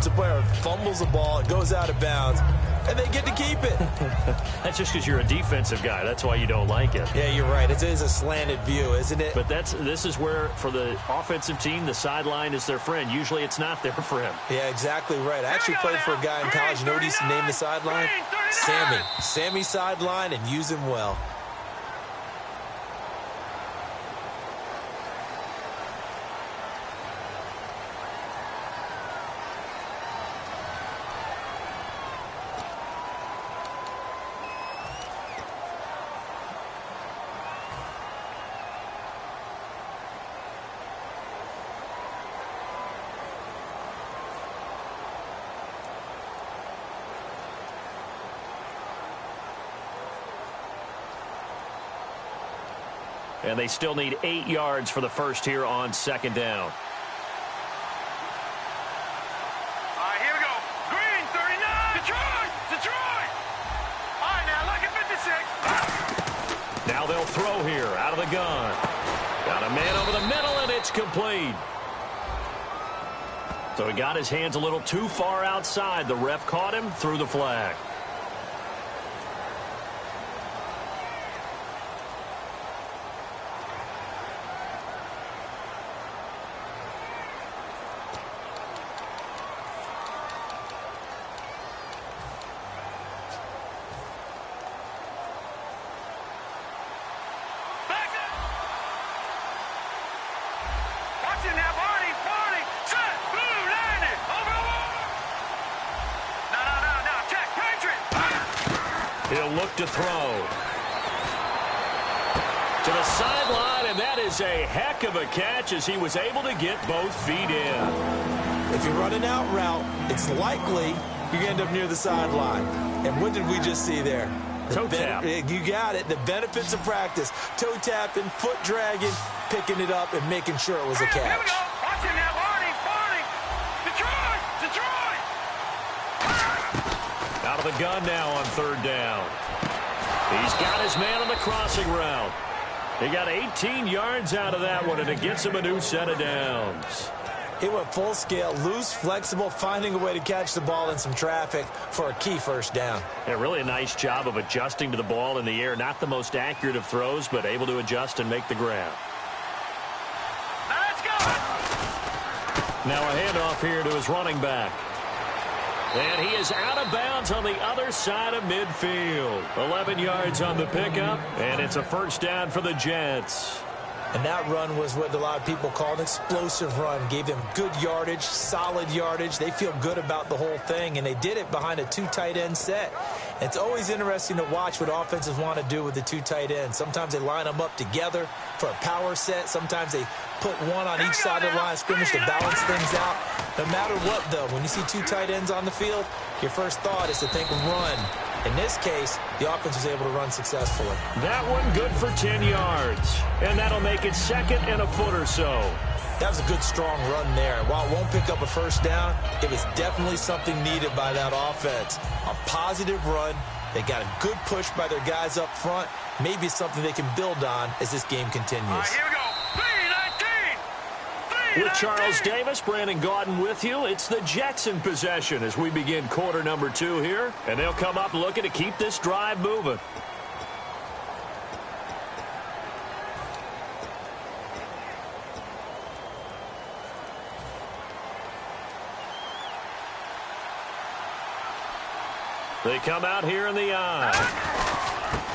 offensive player fumbles the ball, it goes out of bounds, and they get to keep it. That's just because you're a defensive guy. That's why you don't like it. Yeah, you're right. It is a slanted view, isn't it? But this is where, for the offensive team, the sideline is their friend. Usually it's not there for him. Yeah, exactly right. I actually played for a guy in college. You know what he used to name the sideline? Sammy. Sammy sideline, and use him well. And they still need 8 yards for the first here on second down. All right, here we go. Green, 39. Detroit. Detroit. All right, now look at 56. Now they'll throw here out of the gun. Got a man over the middle, and it's complete. So he got his hands a little too far outside. The ref caught him, threw the flag. He'll look to throw. To the sideline, and that is a heck of a catch as he was able to get both feet in. If you're running out route, it's likely you're going to end up near the sideline. And what did we just see there? Toe tap. You got it. The benefits of practice. Toe tapping, foot dragging, picking it up, and making sure it was a catch. Here we go. Watch it now. Warning. Detroit. Detroit. Out of the gun now on third down. He's got his man on the crossing route. He got 18 yards out of that one, and it gets him a new set of downs. He went full scale, loose, flexible, finding a way to catch the ball in some traffic for a key first down. Yeah, really a nice job of adjusting to the ball in the air. Not the most accurate of throws, but able to adjust and make the grab. Now let's go. Now a handoff here to his running back. And he is out of bounds on the other side of midfield. 11 yards on the pickup, and it's a first down for the Jets. And that run was what a lot of people call an explosive run. Gave them good yardage, solid yardage. They feel good about the whole thing, and they did it behind a 2 tight end set. It's always interesting to watch what offenses want to do with the 2 tight ends. Sometimes they line them up together for a power set. Sometimes they put one on each side of the line of scrimmage to balance things out. No matter what, though, when you see 2 tight ends on the field, your first thought is to think run. In this case, the offense was able to run successfully. That one good for 10 yards. And that'll make it second and a foot or so. That was a good, strong run there. While it won't pick up a first down, it was definitely something needed by that offense. A positive run. They got a good push by their guys up front. Maybe something they can build on as this game continues. All right, here we go. 3-19. With Charles Davis, Brandon Gaudin with you. It's the Jets in possession as we begin quarter number 2 here. And they'll come up looking to keep this drive moving. They come out here in the eye.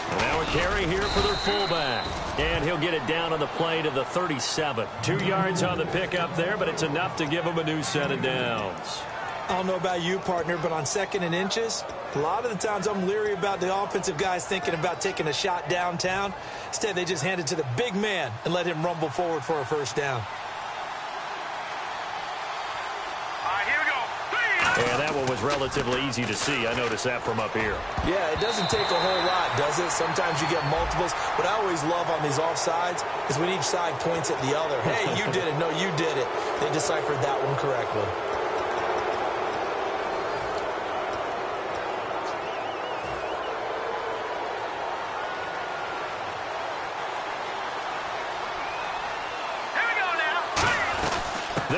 And now a carry here for their fullback. And he'll get it down on the play to the 37. 2 yards on the pickup there, but it's enough to give them a new set of downs. I don't know about you, partner, but on 2nd and inches, a lot of the times I'm leery about the offensive guys thinking about taking a shot downtown. Instead, they just hand it to the big man and let him rumble forward for a first down. And that one was relatively easy to see. I noticed that from up here. Yeah, it doesn't take a whole lot, does it? Sometimes you get multiples. What I always love on these offsides is when each side points at the other. Hey, you did it. No, you did it. They deciphered that one correctly.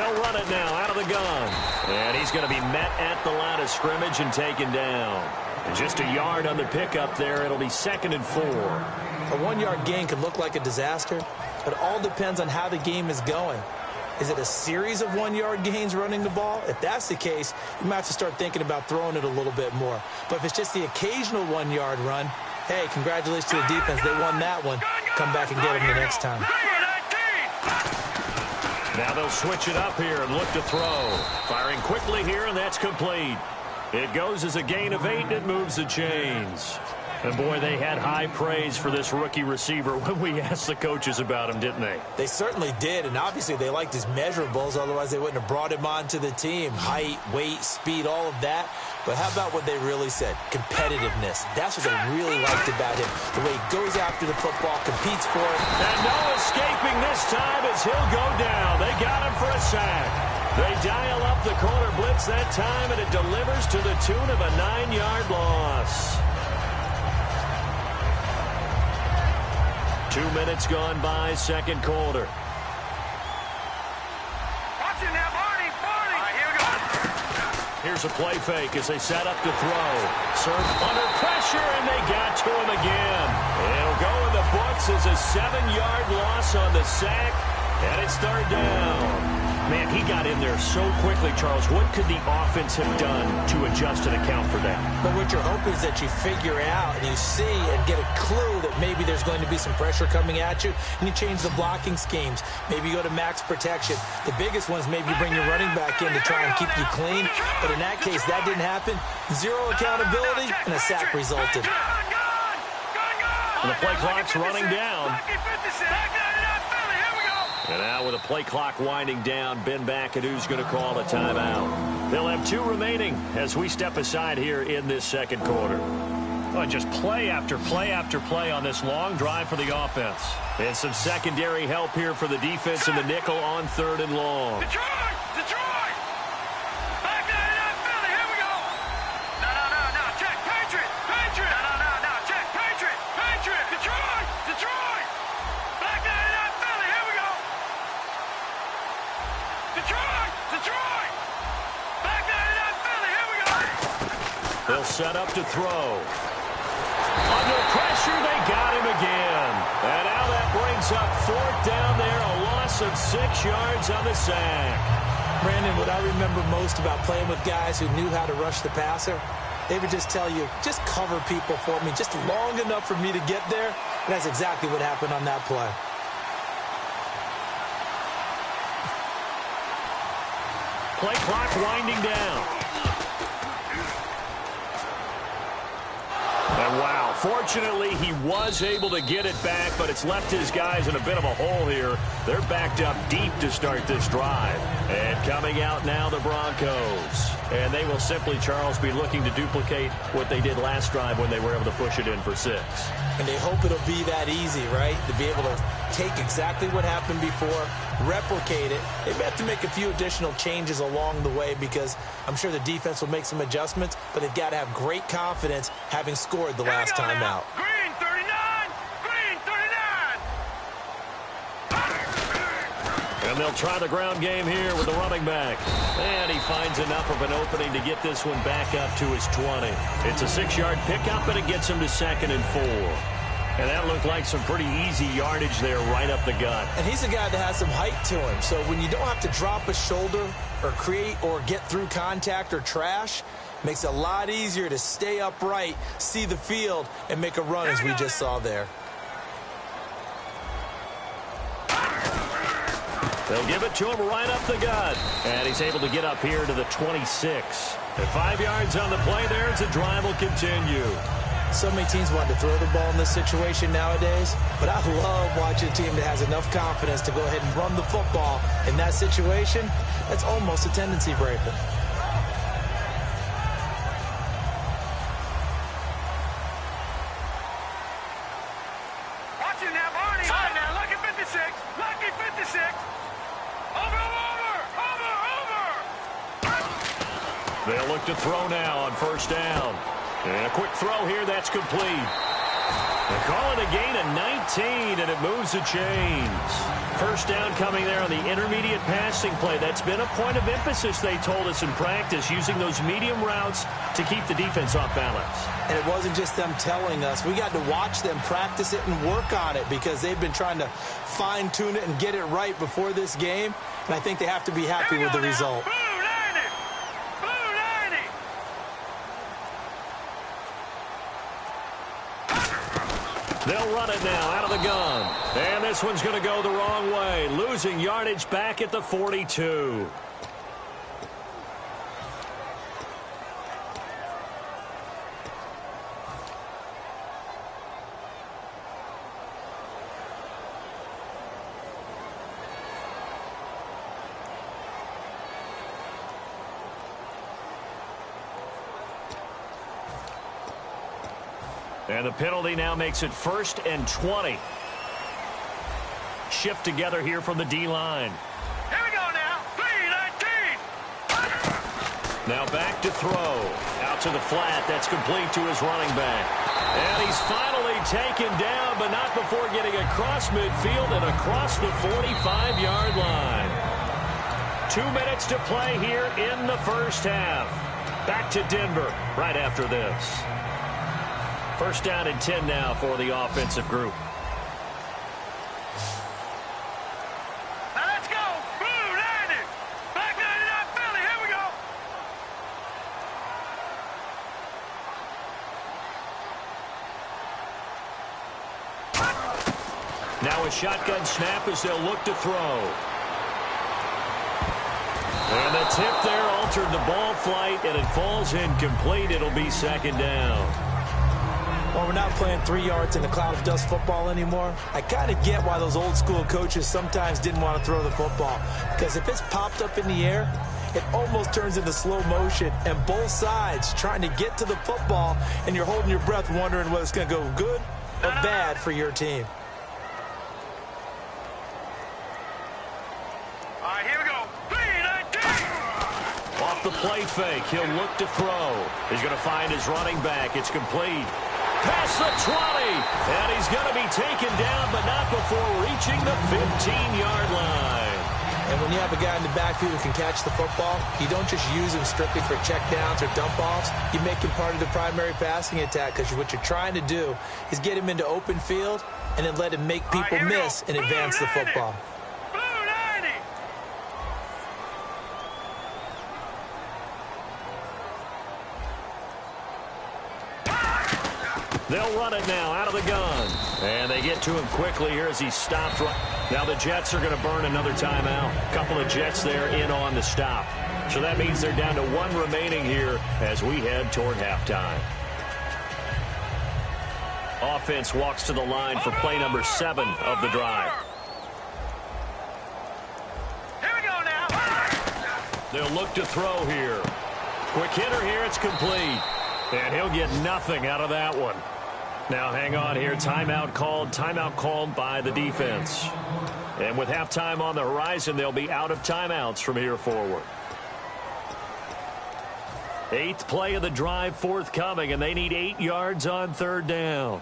They'll run it now out of the gun. And he's going to be met at the line of scrimmage and taken down. And just a yard on the pickup there. It'll be 2nd and 4. A 1-yard gain could look like a disaster, but it all depends on how the game is going. Is it a series of 1-yard gains running the ball? If that's the case, you might have to start thinking about throwing it a little bit more. But if it's just the occasional 1-yard run, hey, congratulations to the defense. They won that one. Come back and get them the next time. Now they'll switch it up here and look to throw. Firing quickly here, and that's complete. It goes as a gain of 8, and it moves the chains. And, boy, they had high praise for this rookie receiver when we asked the coaches about him, didn't they? They certainly did, and obviously they liked his measurables. Otherwise, they wouldn't have brought him onto the team. Height, weight, speed, all of that. But how about what they really said? Competitiveness. That's what they really liked about him. The way he goes after the football, competes for it. And no escaping this time as he'll go down. They got him for a sack. They dial up the corner blitz that time, and it delivers to the tune of a 9-yard loss. 2 minutes gone by, second quarter. Watch it now, Barney. All right, here we go. Here's a play fake as they set up to throw. Serve under pressure, and they got to him again. It'll go in the books as a 7-yard loss on the sack, and it's 3rd down. Man, he got in there so quickly, Charles. What could the offense have done to adjust and account for that? But what you're hoping is that you figure out and you see and get a clue that maybe there's going to be some pressure coming at you, and you change the blocking schemes. Maybe you go to max protection. The biggest ones, maybe you bring your running back in to try and keep you clean. But in that case, that didn't happen. 0 accountability, and a sack resulted. And the play clock's running down. And now with the play clock winding down, Ben McAdoo's going to call a timeout. They'll have 2 remaining as we step aside here in this second quarter. Oh, just play after play after play on this long drive for the offense. And some secondary help here for the defense in the nickel on 3rd and long. Detroit! Back there, Philly, here we go! No, check, Patriot! No, check, Patriot! Detroit! Back there, Philly, here we go! Detroit! Back there, Philly, here we go! They'll set up to throw. Under pressure, they got him again. And now that brings up 4th down there, a loss of 6 yards on the sack. Brandon, what I remember most about playing with guys who knew how to rush the passer, they would just tell you, just cover people for me, just long enough for me to get there. And that's exactly what happened on that play. Play clock winding down. And wow, fortunately he was able to get it back, but it's left his guys in a bit of a hole here. They're backed up deep to start this drive. And coming out now, the Broncos. And they will simply, Charles, be looking to duplicate what they did last drive when they were able to push it in for 6. And they hope it'll be that easy, right? To be able to take exactly what happened before, replicate it. They may have to make a few additional changes along the way because I'm sure the defense will make some adjustments, but they've got to have great confidence having scored the last time out. Green 39! And they'll try the ground game here with the running back. And he finds enough of an opening to get this one back up to his 20. It's a 6-yard pickup, and it gets him to 2nd and 4. And that looked like some pretty easy yardage there right up the gut. And he's a guy that has some height to him. So when you don't have to drop a shoulder or create or get through contact or trash, makes it a lot easier to stay upright, see the field, and make a run as we just saw there. They'll give it to him right up the gut. And he's able to get up here to the 26. At 5 yards on the play there, as the drive will continue. So many teams want to throw the ball in this situation nowadays, but I love watching a team that has enough confidence to go ahead and run the football. In that situation, that's almost a tendency breaker. Watch it now, Barney! All right, now, lucky 56! Over! They'll look to throw now on 1st down. And a quick throw here, that's complete. They call it a gain of 19, and it moves the chains. First down coming there on the intermediate passing play. That's been a point of emphasis, they told us in practice, using those medium routes to keep the defense off balance. And it wasn't just them telling us. We got to watch them practice it and work on it because they've been trying to fine-tune it and get it right before this game. And I think they have to be happy with the result. They'll run it now out of the gun. And this one's going to go the wrong way. Losing yardage back at the 42. And the penalty now makes it 1st and 20. Shift together here from the D-line. Here we go now. 3-19. Now back to throw. Out to the flat. That's complete to his running back. And he's finally taken down, but not before getting across midfield and across the 45-yard line. 2 minutes to play here in the first half. Back to Denver right after this. First down and 10 now for the offensive group. Now let's go. Blue 90. Back 99 Philly. Here we go. Now a shotgun snap as they'll look to throw. And the tip there altered the ball flight, and it falls incomplete. It'll be 2nd down. Well, we're not playing 3 yards in the cloud of dust football anymore. I kind of get why those old school coaches sometimes didn't want to throw the football. Because if it's popped up in the air, it almost turns into slow motion. And both sides trying to get to the football, and you're holding your breath wondering whether it's going to go good or bad for your team. All right, here we go. 3-19. Off the play fake, he'll look to throw. He's going to find his running back. It's complete. Past the 20, and he's going to be taken down, but not before reaching the 15-yard line. And when you have a guy in the backfield who can catch the football, you don't just use him strictly for checkdowns or dump-offs. You make him part of the primary passing attack because what you're trying to do is get him into open field and then let him make people miss and advance the football. They'll run it now out of the gun. And they get to him quickly here as he stopped. Now the Jets are going to burn another timeout. A couple of Jets there in on the stop. So that means they're down to 1 remaining here as we head toward halftime. Offense walks to the line for play number 7 of the drive. Here we go now. They'll look to throw here. Quick hitter here. It's complete. And he'll get nothing out of that one. Now hang on here. Timeout called by the defense. And with halftime on the horizon, they'll be out of timeouts from here forward. 8th play of the drive forthcoming, and they need 8 yards on 3rd down.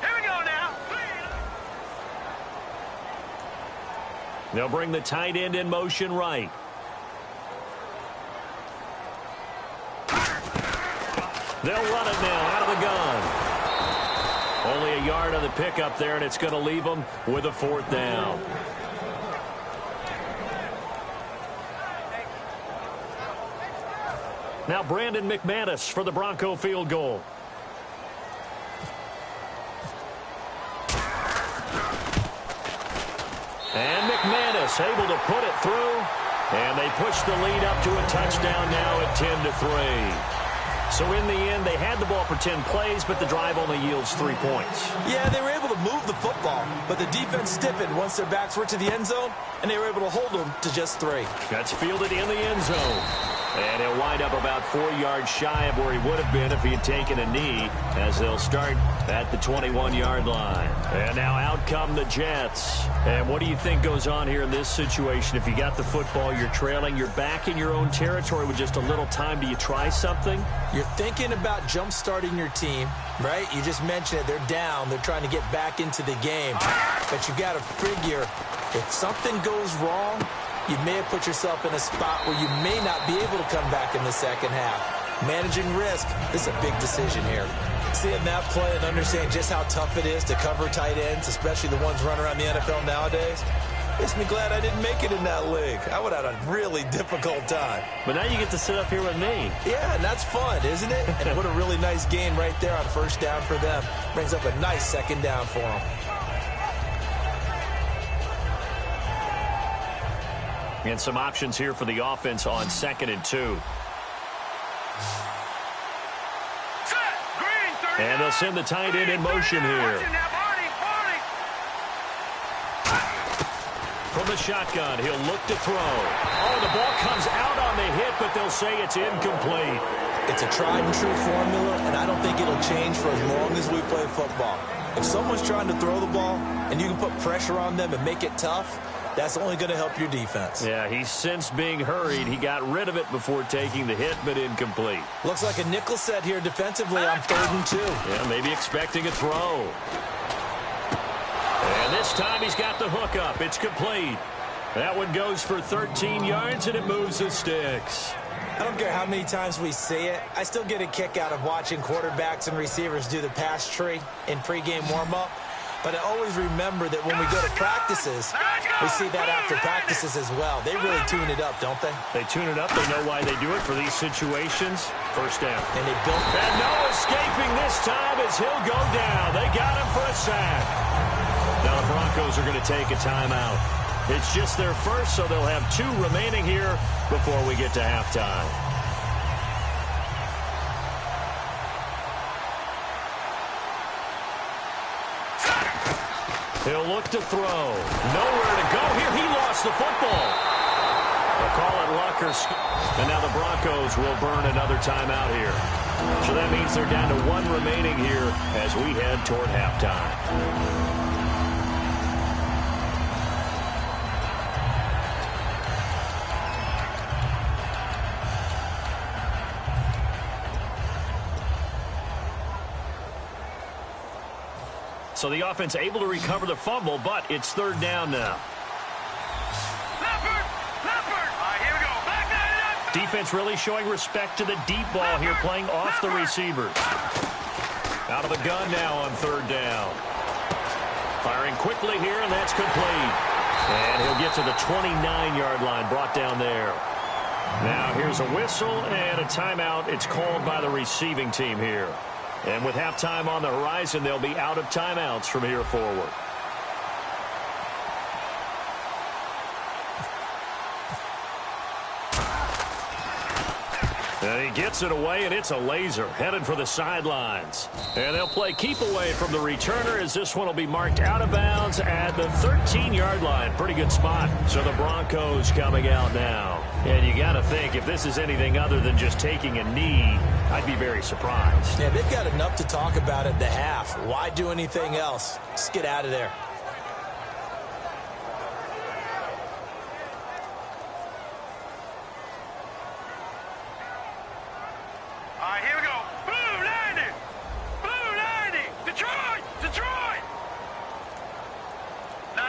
Here we go now. They'll bring the tight end in motion right. They'll run it now out of the gun. Only a yard on the pickup there, and it's going to leave them with a 4th down. Now Brandon McManus for the Bronco field goal. And McManus able to put it through. And they push the lead up to a touchdown now at 10-3. So in the end, they had the ball for 10 plays, but the drive only yields 3 points. Yeah, they were able to move the football, but the defense stiffened once their backs were to the end zone, and they were able to hold them to just 3. That's fielded in the end zone. And he'll wind up about 4 yards shy of where he would have been if he had taken a knee, as they'll start at the 21-yard line. And now out come the Jets. And what do you think goes on here in this situation? If you got the football, you're trailing, you're back in your own territory with just a little time. Do you try something? You're thinking about jump-starting your team, right? You just mentioned it. They're down. They're trying to get back into the game. But you got to figure, if something goes wrong, you may have put yourself in a spot where you may not be able to come back in the second half. Managing risk, this is a big decision here. Seeing that play and understanding just how tough it is to cover tight ends, especially the ones running around the NFL nowadays, makes me glad I didn't make it in that league. I would have had a really difficult time. But now you get to sit up here with me. Yeah, and that's fun, isn't it? And what a really nice gain right there on first down for them. Brings up a nice second down for them. And some options here for the offense on 2nd and 2. And they'll send the tight end in motion here. From the shotgun, he'll look to throw. Oh, the ball comes out on the hit, but they'll say it's incomplete. It's a tried-and-true formula, and I don't think it'll change for as long as we play football. If someone's trying to throw the ball, and you can put pressure on them and make it tough, that's only going to help your defense. Yeah, he's since being hurried. He got rid of it before taking the hit, but incomplete. Looks like a nickel set here defensively on 3rd and 2. Yeah, maybe expecting a throw. And this time he's got the hook up. It's complete. That one goes for 13 yards, and it moves the sticks. I don't care how many times we see it. I still get a kick out of watching quarterbacks and receivers do the pass tree in pregame warm-up. But I always remember that when we go to practices, we see that after practices as well. They really tune it up, don't they? They tune it up. They know why they do it for these situations. First down. And they built. And no escaping this time as he'll go down. They got him for a sack. Now the Broncos are going to take a timeout. It's just their first, so they'll have 2 remaining here before we get to halftime. He'll look to throw. Nowhere to go here. He lost the football. They'll call it luck or and now the Broncos will burn another timeout here. So that means they're down to 1 remaining here as we head toward halftime. So the offense able to recover the fumble, but it's 3rd down now. Here we go. Back Defense really showing respect to the deep ball here, playing off the receivers. Out of the gun now on 3rd down. Firing quickly here, and that's complete. And he'll get to the 29-yard line, brought down there. Now here's a whistle and a timeout. It's called by the receiving team here. And with halftime on the horizon, they'll be out of timeouts from here forward. And he gets it away, and it's a laser headed for the sidelines. And they'll play keep away from the returner as this one will be marked out of bounds at the 13-yard line. Pretty good spot. So the Broncos coming out now. And you got to think, if this is anything other than just taking a knee, I'd be very surprised. Yeah, they've got enough to talk about at the half. Why do anything else? Just get out of there. All right, here we go. Blue 90. Blue 90. Detroit. Detroit. No.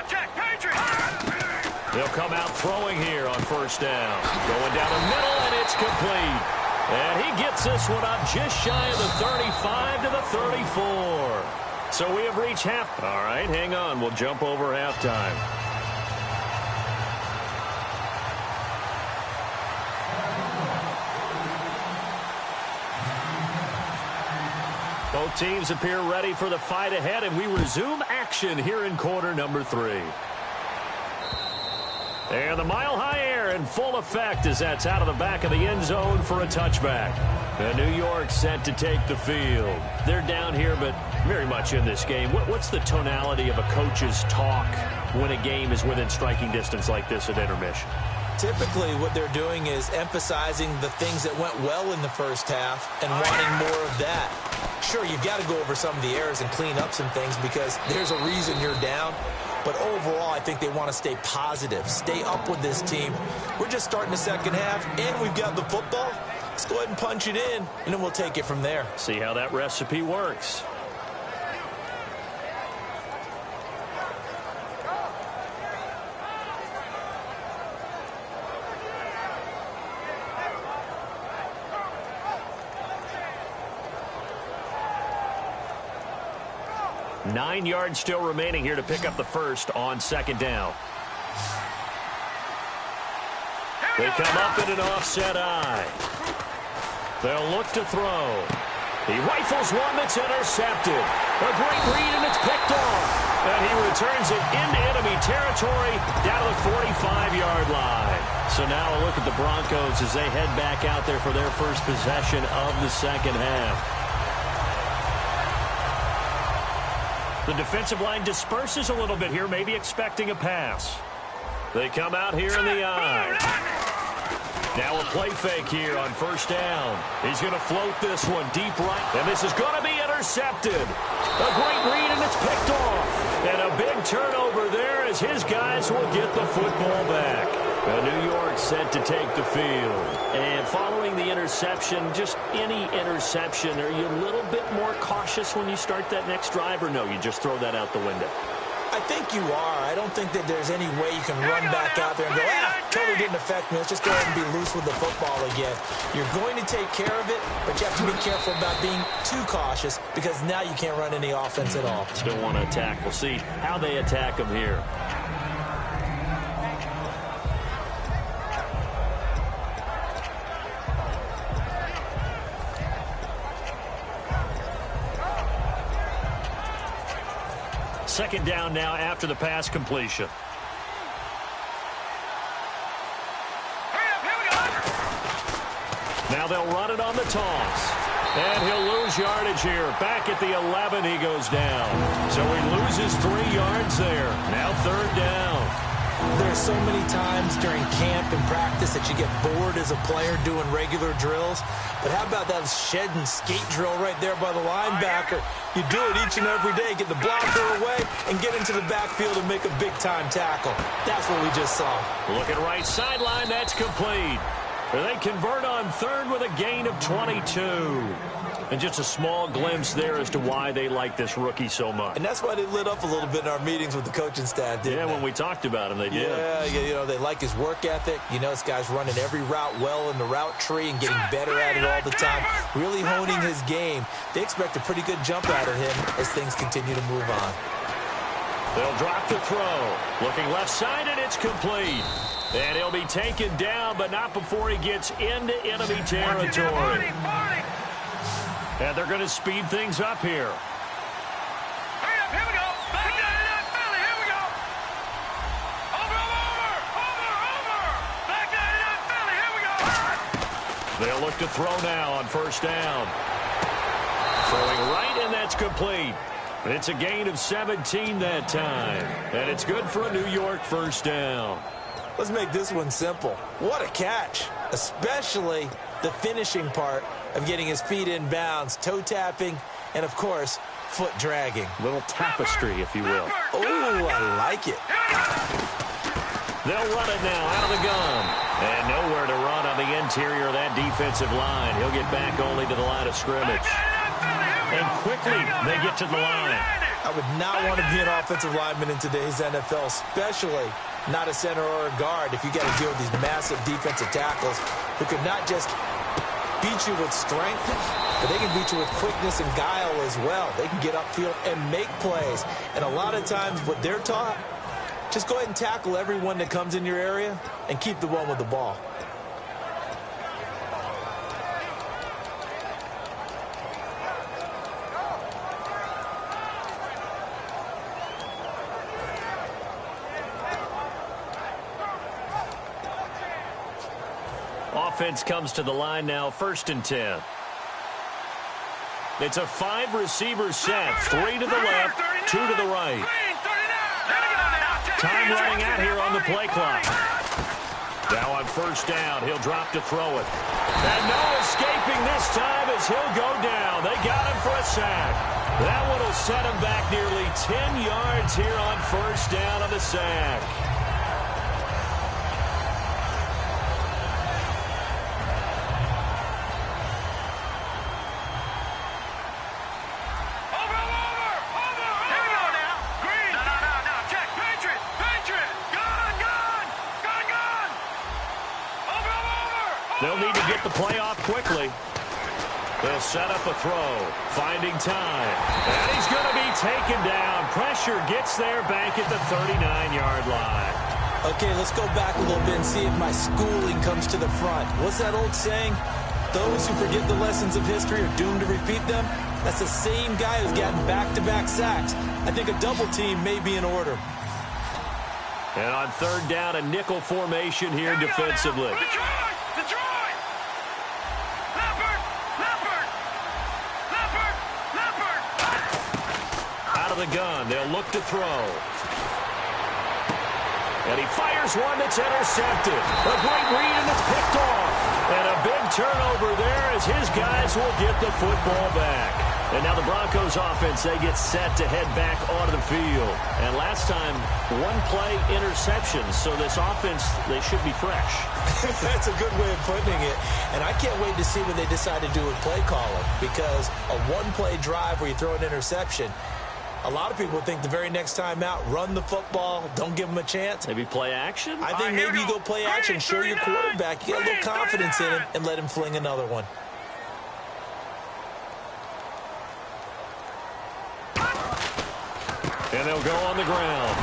Check. Patriots. They'll come out throwing here on 1st down. Going down the middle, and it's complete. And he gets this one up just shy of the 35 to the 34. So we have reached half. All right, hang on. We'll jump over halftime. Both teams appear ready for the fight ahead, and we resume action here in quarter number 3. And the mile-high air in full effect as that's out of the back of the end zone for a touchback. And New York set to take the field. They're down here, but very much in this game. What's the tonality of a coach's talk when a game is within striking distance like this at intermission? Typically, what they're doing is emphasizing the things that went well in the first half and wanting more of that. Sure, you've got to go over some of the errors and clean up some things because there's a reason you're down. But overall, I think they want to stay positive, stay up with this team. We're just starting the second half, and we've got the football. Let's go ahead and punch it in, and then we'll take it from there. See how that recipe works. Nine yards still remaining here to pick up the first on second down. They come up in an offset eye. They'll look to throw. He rifles one that's intercepted. A great read, and it's picked off. And he returns it into enemy territory down to the 45-yard line. So now a look at the Broncos as they head back out there for their first possession of the second half. The defensive line disperses a little bit here, maybe expecting a pass. They come out here in the eye. Now a play fake here on first down. He's going to float this one deep right, and this is going to be intercepted. A great read, and it's picked off. And a big turnover there as his guys will get the football back. Now New York set to take the field. And following the interception, just any interception, are you a little bit more cautious when you start that next drive, or no, you just throw that out the window? I think you are. I don't think that there's any way you can run back out there and go, totally didn't affect me. Let's just go ahead and be loose with the football again. You're going to take care of it, but you have to be careful about being too cautious because now you can't run any offense at all. Still want to attack. We'll see how they attack them here. Second down now after the pass completion. Now they'll run it on the toss. And he'll lose yardage here. Back at the 11, he goes down. So he loses 3 yards there. Now third down. There's so many times during camp and practice that you get bored as a player doing regular drills. But how about that shed and skate drill right there by the linebacker? You do it each and every day. Get the blocker away and get into the backfield and make a big-time tackle. That's what we just saw. Looking right sideline, that's complete. They convert on third with a gain of 22. And just a small glimpse there as to why they like this rookie so much. And that's why they lit up a little bit in our meetings with the coaching staff, didn't they? When we talked about him, they did. Yeah, they like his work ethic. You know, this guy's running every route well in the route tree and getting better at it all the time, really honing his game. They expect a pretty good jump out of him as things continue to move on. They'll drop the throw. Looking left side, and it's complete. And he'll be taken down, but not before he gets into enemy territory. And they're going to speed things up here. Hurry up, here we go. Back down in that belly, here we go. Over. Back down in that belly, here we go. They'll look to throw now on first down. Throwing right, and that's complete. It's a gain of 17 that time. And it's good for a New York first down. Let's make this one simple. What a catch, especially the finishing part of getting his feet in bounds, toe tapping, and, of course, foot dragging. Little tapestry, if you will. Oh, I like it. They'll run it now out of the gun. And nowhere to run on the interior of that defensive line. He'll get back only to the line of scrimmage. And quickly, they get to the line. I would not want to be an offensive lineman in today's NFL, especially not a center or a guard if you got to deal with these massive defensive tackles who could not just beat you with strength, but they can beat you with quickness and guile as well. They can get upfield and make plays. And a lot of times what they're taught, just go ahead and tackle everyone that comes in your area and keep the one with the ball. Offense comes to the line now, 1st and 10. It's a 5-receiver set, 3 to the left, 2 to the right. Time running out here on the play clock. Now on first down, he'll drop to throw it. And no escaping this time as he'll go down. They got him for a sack. That one will set him back nearly 10 yards here on first down on the sack. They'll need to get the play off quickly. They'll set up a throw, finding time. And he's going to be taken down. Pressure gets there back at the 39-yard line. Okay, let's go back a little bit and see if my schooling comes to the front. What's that old saying? Those who forget the lessons of history are doomed to repeat them. That's the same guy who's gotten back-to-back sacks. I think a double team may be in order. And on third down, a nickel formation here defensively. Out of the gun, they'll look to throw. And he fires one that's intercepted. A great read, and it's picked off. And a big turnover there as his guys will get the football back. And now the Broncos offense, they get set to head back onto the field. And last time, one play interception. So this offense, they should be fresh. That's a good way of putting it. And I can't wait to see what they decide to do with play calling. Because a one-play drive where you throw an interception, a lot of people think the very next time out, run the football, don't give them a chance. Maybe play action? I think maybe you go play action, show your quarterback, you get a little confidence in him, and let him fling another one. And they'll go on the ground.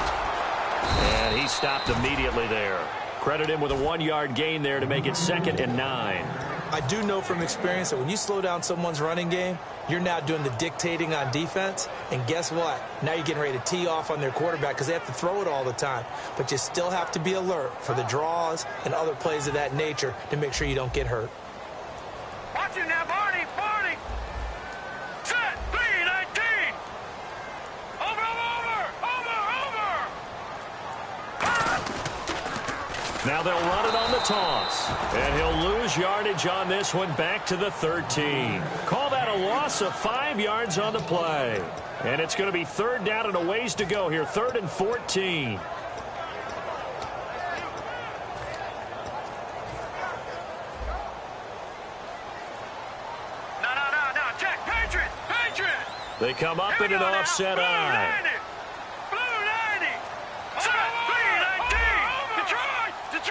And he stopped immediately there. Credit him with a 1-yard gain there to make it 2nd and 9. I do know from experience that when you slow down someone's running game, you're now doing the dictating on defense. And guess what? Now you're getting ready to tee off on their quarterback because they have to throw it all the time. But you still have to be alert for the draws and other plays of that nature to make sure you don't get hurt. Watch it now, Barney. Barney. Set. 3-19. Over. Now they'll run it on the toss. And he'll lose yardage on this one back to the 13. Call that a loss of 5 yards on the play. And it's going to be third down and a ways to go here. 3rd and 14. No. Check. Patriot. They come up in an offset eye. Blue 90. Set. 3-19. Detroit.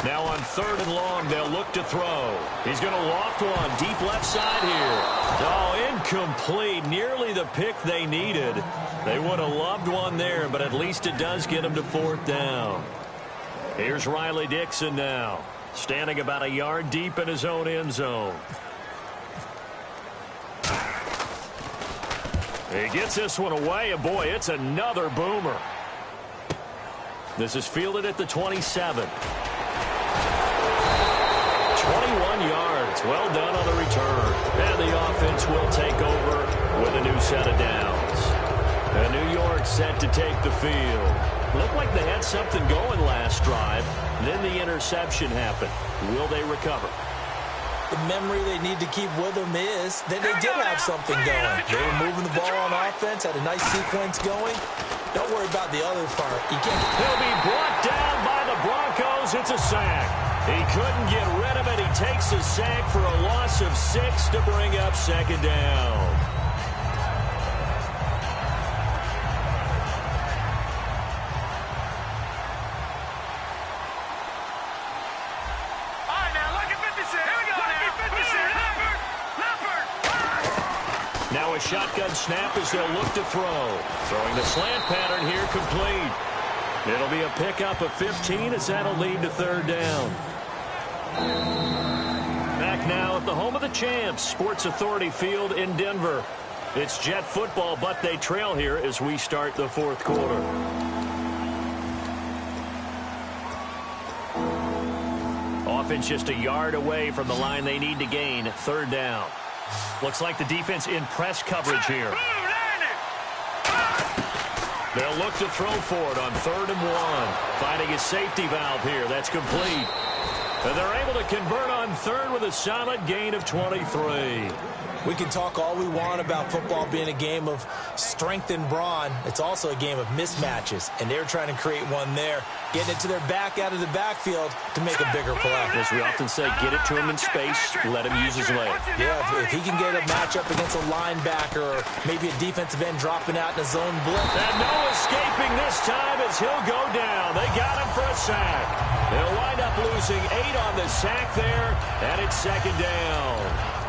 Now on 3rd and long, they'll look to throw. He's going to loft one deep left side here. Oh, incomplete. Nearly the pick they needed. They would have loved one there, but at least it does get them to 4th down. Here's Riley Dixon now, standing about a yard deep in his own end zone. He gets this one away, and boy, it's another boomer. This is fielded at the 27. 21 yards. Well done on the return. And the offense will take over with a new set of downs. And New York set to take the field. Looked like they had something going last drive. Then the interception happened. Will they recover? The memory they need to keep with them is that they did have something going. They were moving the ball on offense, had a nice sequence going. Don't worry about the other part. He'll be brought down by the Broncos. It's a sack. He couldn't get rid of it. He takes a sack for a loss of 6 to bring up 2nd down. Now a shotgun snap as they'll look to throw. Throwing the slant pattern here complete. It'll be a pickup of 15 as that'll lead to 3rd down. Back now at the home of the champs, Sports Authority Field in Denver. It's Jet football, but they trail here as we start the 4th quarter. Offense just a yard away from the line they need to gain. 3rd down. Looks like the defense in press coverage here. They'll look to throw for it on 3rd and 1. Finding a safety valve here. That's complete. And they're able to convert on 3rd with a solid gain of 23. We can talk all we want about football being a game of strength and brawn. It's also a game of mismatches, and they're trying to create one there, getting it to their back out of the backfield to make a bigger play. As we often say, get it to him in space, let him use his leg. Yeah, if he can get a matchup against a linebacker or maybe a defensive end dropping out in a zone blitz. And no escaping this time as he'll go down. They got him for a sack. They'll wind up losing 8 on the sack there, and it's 2nd down.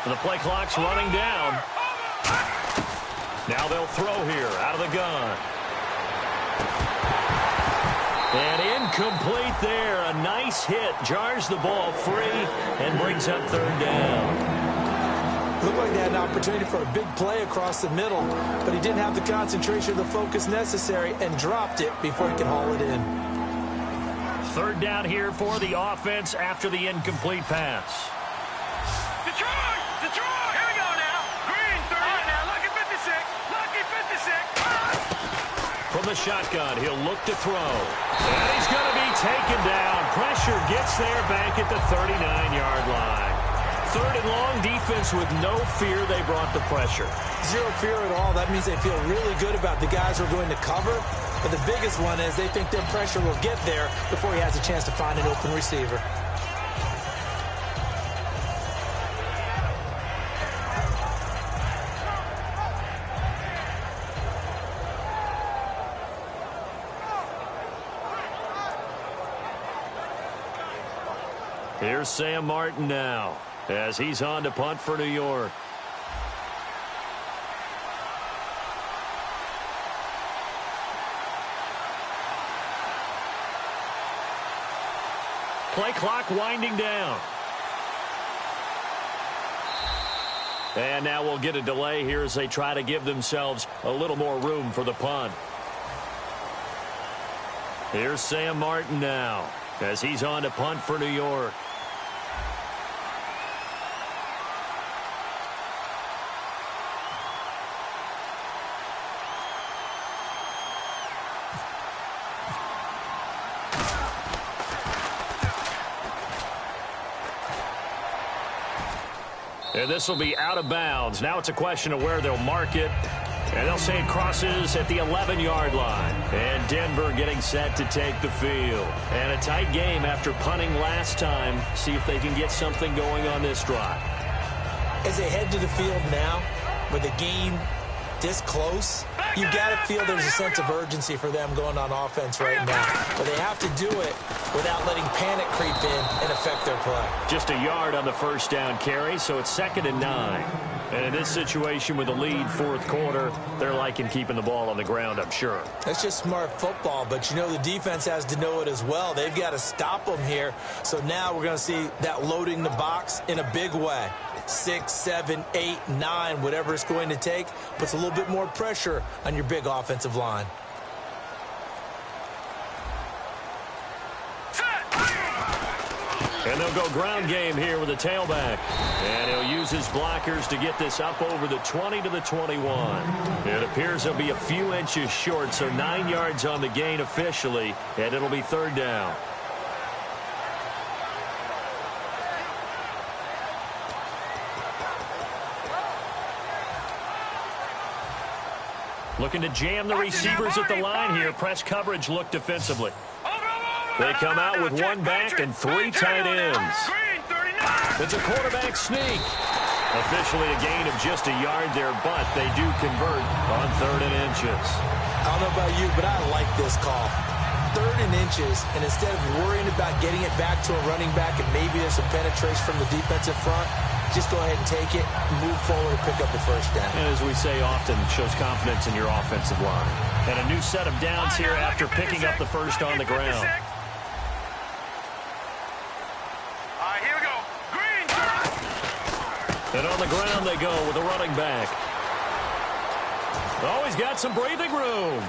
The play clock's running down. Now they'll throw here out of the gun. And incomplete there. A nice hit. Jars the ball free and brings up 3rd down. Looked like they had an opportunity for a big play across the middle, but he didn't have the concentration or the focus necessary and dropped it before he could haul it in. 3rd down here for the offense after the incomplete pass. Detroit! Here we go now. Green 30. All right, now, lucky 56. Lucky 56. From the shotgun, he'll look to throw. And he's going to be taken down. Pressure gets there back at the 39-yard line. 3rd and long, defense with no fear. They brought the pressure. Zero fear at all. That means they feel really good about the guys who are going to cover. But the biggest one is they think their pressure will get there before he has a chance to find an open receiver. Here's Sam Martin now as he's on to punt for New York. Play clock winding down. And now we'll get a delay here as they try to give themselves a little more room for the punt. Here's Sam Martin now as he's on to punt for New York. And this will be out of bounds. Now it's a question of where they'll mark it. And they'll say it crosses at the 11-yard line. And Denver getting set to take the field. And a tight game after punting last time. See if they can get something going on this drive. As they head to the field now, with the game this close, you got to feel there's a sense of urgency for them going on offense right now. But they have to do it without letting panic creep in and affect their play. Just a yard on the first down carry, so it's 2nd and 9. And in this situation with a lead 4th quarter, they're liking keeping the ball on the ground, I'm sure. That's just smart football, but you know the defense has to know it as well. They've got to stop them here. So now we're going to see that loading the box in a big way. 6, 7, 8, 9, whatever it's going to take, puts a little bit more pressure on your big offensive line. And they'll go ground game here with a tailback. And he'll use his blockers to get this up over the 20 to the 21. It appears he'll be a few inches short, so 9 yards on the gain officially, and it'll be 3rd down. Looking to jam the receivers at the line here. Press coverage look defensively. They come out with 1 back and 3 tight ends. It's a quarterback sneak. Officially a gain of just a yard there, but they do convert on 3rd and inches. I don't know about you, but I like this call. 3rd and inches, and instead of worrying about getting it back to a running back and maybe there's some penetration from the defensive front, just go ahead and take it, move forward, and pick up the first down. And as we say often, shows confidence in your offensive line. And a new set of downs here after picking up the first on the ground. And on the ground they go with a running back. Oh, he's got some breathing room.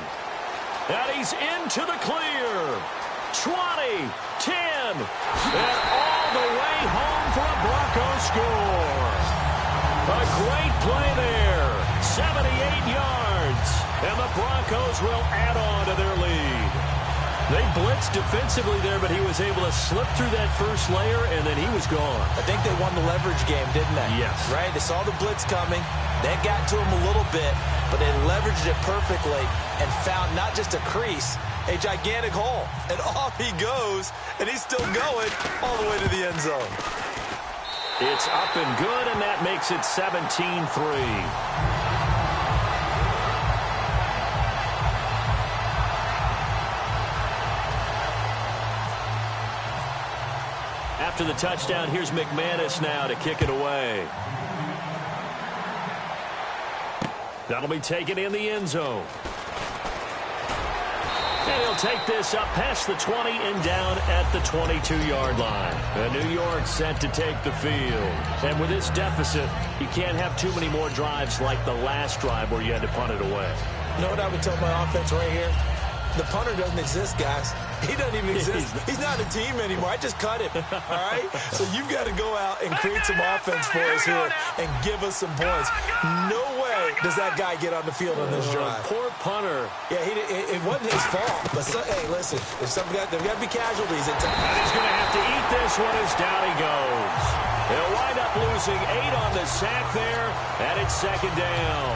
And he's into the clear. 20, 10, and all the way home for a Broncos score. A great play there. 78 yards. And the Broncos will add on to their lead. They blitzed defensively there, but he was able to slip through that first layer, and then he was gone. I think they won the leverage game, didn't they? Yes. Right? They saw the blitz coming. That got to him a little bit, but they leveraged it perfectly and found not just a crease, a gigantic hole. And off he goes, and he's still going all the way to the end zone. It's up and good, and that makes it 17-3. After the touchdown, here's McManus now to kick it away. That'll be taken in the end zone. And he'll take this up past the 20 and down at the 22-yard line. And New York set to take the field. And with this deficit, you can't have too many more drives like the last drive where you had to punt it away. You know what I would tell my offense right here? The punter doesn't exist, guys. He doesn't even exist. He's not a team anymore. I just cut him, all right? So you've got to go out and create some offense for us here and give us some points. No way does that guy get on the field on this drive. Poor punter. Yeah, it wasn't his fault. But, hey, listen, there's got to be casualties at times. And he's going to have to eat this one as down he goes. They'll wind up losing 8 on the sack there, and it's second down.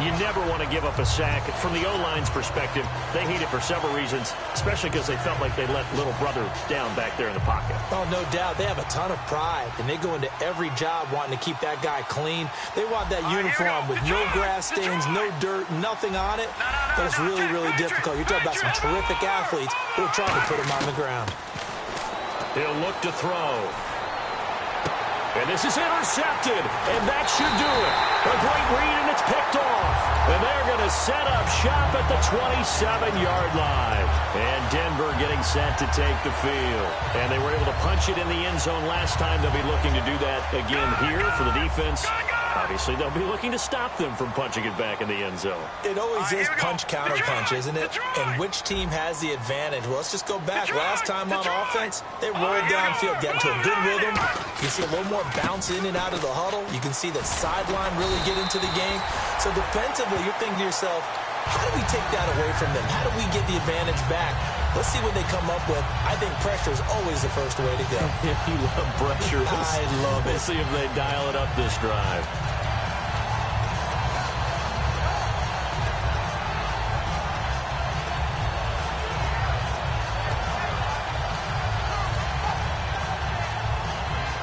You never want to give up a sack. From the O-line's perspective, they hate it for several reasons, especially because they felt like they let little brother down back there in the pocket. Oh, no doubt. They have a ton of pride, and they go into every job wanting to keep that guy clean. They want that uniform with no grass stains, no dirt, nothing on it. But it's really, really difficult. You're talking about some terrific athletes who are trying to put him on the ground. He'll look to throw. And this is intercepted, and that should do it. A great read, and it's picked off. And they're going to set up shop at the 27-yard line. And Denver getting set to take the field. And they were able to punch it in the end zone last time. They'll be looking to do that again here for the defense. Obviously, they'll be looking to stop them from punching it back in the end zone. It always is punch-counter-punch, isn't it? And which team has the advantage? Well, let's just go back. Last time on offense, they rolled downfield, got into a good rhythm. You see a little more bounce in and out of the huddle. You can see the sideline really get into the game. So defensively, you're thinking to yourself, how do we take that away from them? How do we get the advantage back? Let's see what they come up with. I think pressure is always the first way to go. You love pressure. I love it. Let's see if they dial it up this drive.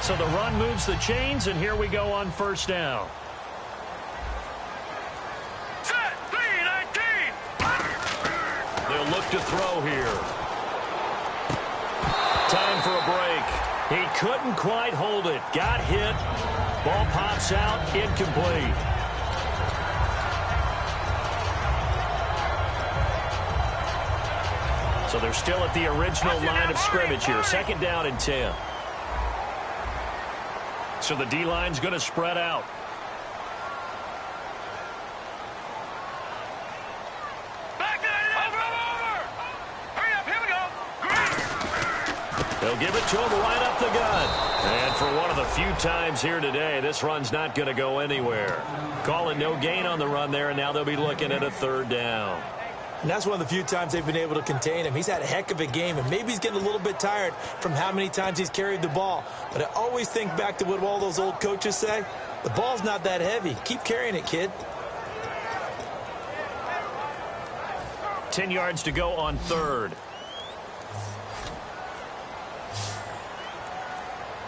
So the run moves the chains, and here we go on first down. Set, 3-19. They'll look to throw here. Time for a break. He couldn't quite hold it. Got hit. Ball pops out. Incomplete. So they're still at the original line of scrimmage here. Second down and 10. So the D-line's going to spread out. Back to it. Over. Hurry up, here we go. They'll give it to him right up the gut. And for one of the few times here today, this run's not going to go anywhere. Call it no gain on the run there, and now they'll be looking at a third down. And that's one of the few times they've been able to contain him. He's had a heck of a game, and maybe he's getting a little bit tired from how many times he's carried the ball. But I always think back to what all those old coaches say. The ball's not that heavy. Keep carrying it, kid. 10 yards to go on third.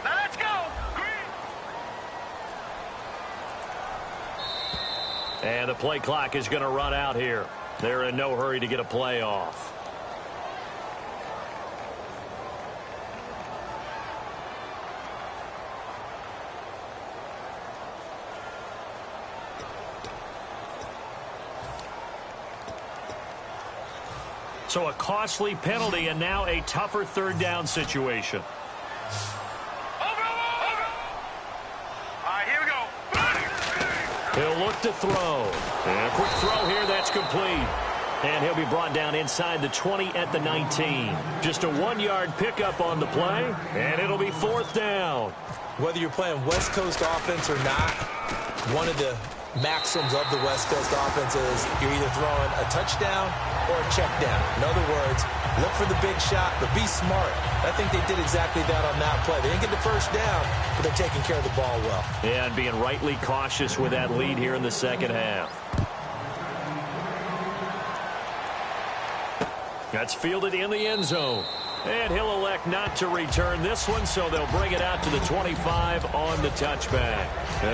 Now let's go. And the play clock is going to run out here. They're in no hurry to get a play off. So a costly penalty and now a tougher third down situation. Over. All right, here we go. He'll look to throw. And a quick throw here, that's complete. And he'll be brought down inside the 20 at the 19. Just a 1-yard pickup on the play, and it'll be 4th down. Whether you're playing West Coast offense or not, one of the maxims of the West Coast offense is you're either throwing a touchdown or a check down. In other words, look for the big shot, but be smart. I think they did exactly that on that play. They didn't get the first down, but they're taking care of the ball well. Yeah, and being rightly cautious with that lead here in the second half. That's fielded in the end zone. And he'll elect not to return this one, so they'll bring it out to the 25 on the touchback.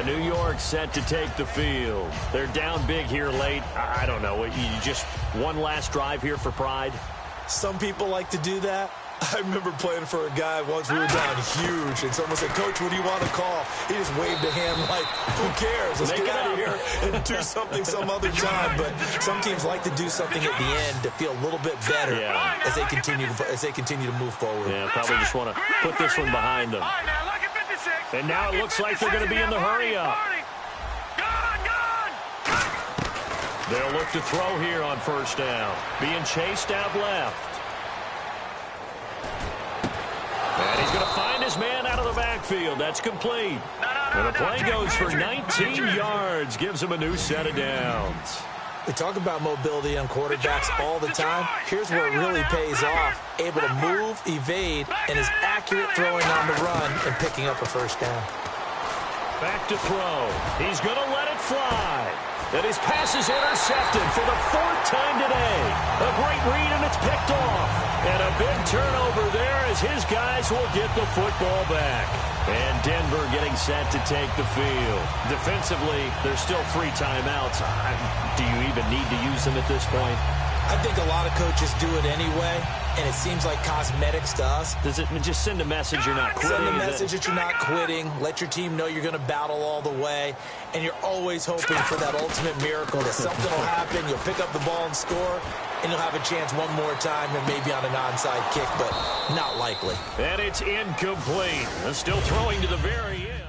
New York set to take the field. They're down big here late. I don't know. You just one last drive here for pride? Some people like to do that. I remember playing for a guy once. We were down huge, and someone said, "Coach, what do you want to call?" He just waved a hand like, "Who cares? Let's get out of here and do something some other time." But some teams like to do something at the end to feel a little bit better as they continue to move forward. Yeah, probably just want to put this one behind them. And now it looks like they're going to be in the hurry-up. They'll look to throw here on 1st down. Being chased out left. And he's going to find his man out of the backfield. That's complete. And the play goes for 19 yards. Gives him a new set of downs. We talk about mobility on quarterbacks all the time. Here's where it really pays off. Able to move, evade, and is accurate throwing on the run and picking up a 1st down. Back to throw. He's going to let it fly. And his pass is intercepted for the 4th time today. A great read, and it's picked off. And a big turnover there as his guys will get the football back. And Denver getting set to take the field. Defensively, there's still 3 timeouts. Do you even need to use them at this point? I think a lot of coaches do it anyway, and it seems like cosmetics to us. Does it just send a message you're not quitting? Send a message that you're not quitting. Let your team know you're going to battle all the way, and you're always hoping for that ultimate miracle that something will happen, you'll pick up the ball and score, and you'll have a chance one more time and maybe on an onside kick, but not likely. And it's incomplete. Still throwing to the very end.